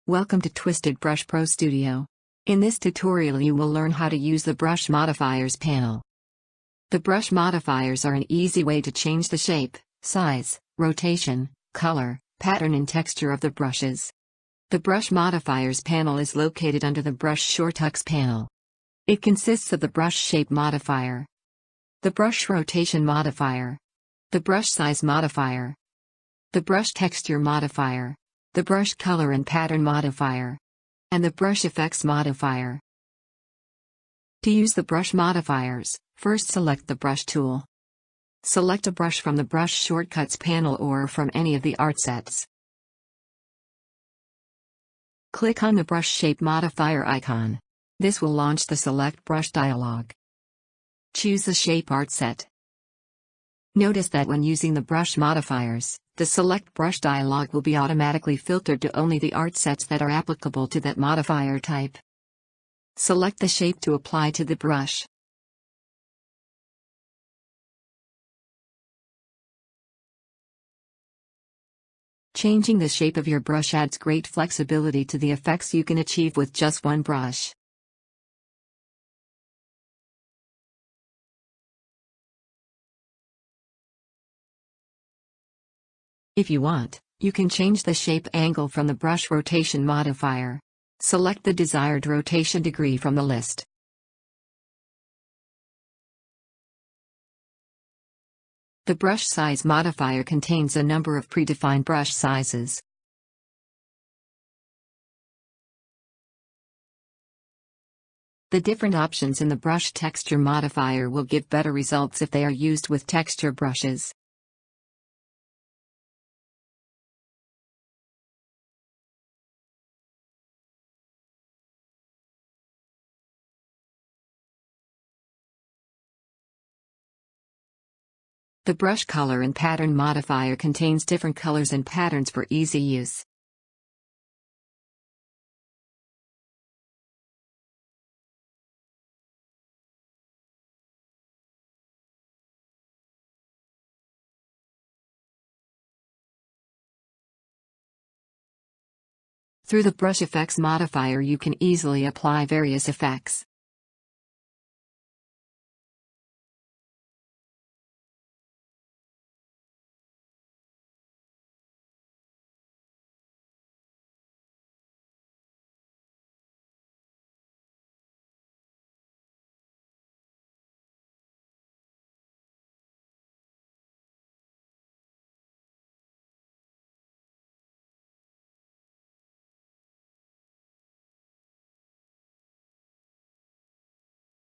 Welcome to TwistedBrush Pro Studio. In this tutorial you will learn how to use the Brush Modifiers panel. The brush modifiers are an easy way to change the shape, size, rotation, color, pattern and texture of the brushes. The Brush Modifiers panel is located under the Brush Shortcuts panel. It consists of the Brush Shape Modifier, the Brush Rotation Modifier, the Brush Size Modifier, the Brush Texture Modifier, the Brush Color and Pattern Modifier, and the Brush Effects Modifier. To use the brush modifiers, first select the brush tool. Select a brush from the Brush Shortcuts panel or from any of the art sets. Click on the Brush Shape Modifier icon. This will launch the Select Brush dialog. Choose the Shape art set. Notice that when using the brush modifiers, the Select Brush dialog will be automatically filtered to only the art sets that are applicable to that modifier type. Select the shape to apply to the brush. Changing the shape of your brush adds great flexibility to the effects you can achieve with just one brush. If you want, you can change the shape angle from the Brush Rotation Modifier. Select the desired rotation degree from the list. The Brush Size Modifier contains a number of predefined brush sizes. The different options in the Brush Texture Modifier will give better results if they are used with texture brushes. The Brush Color and Pattern Modifier contains different colors and patterns for easy use. Through the Brush Effects Modifier you can easily apply various effects.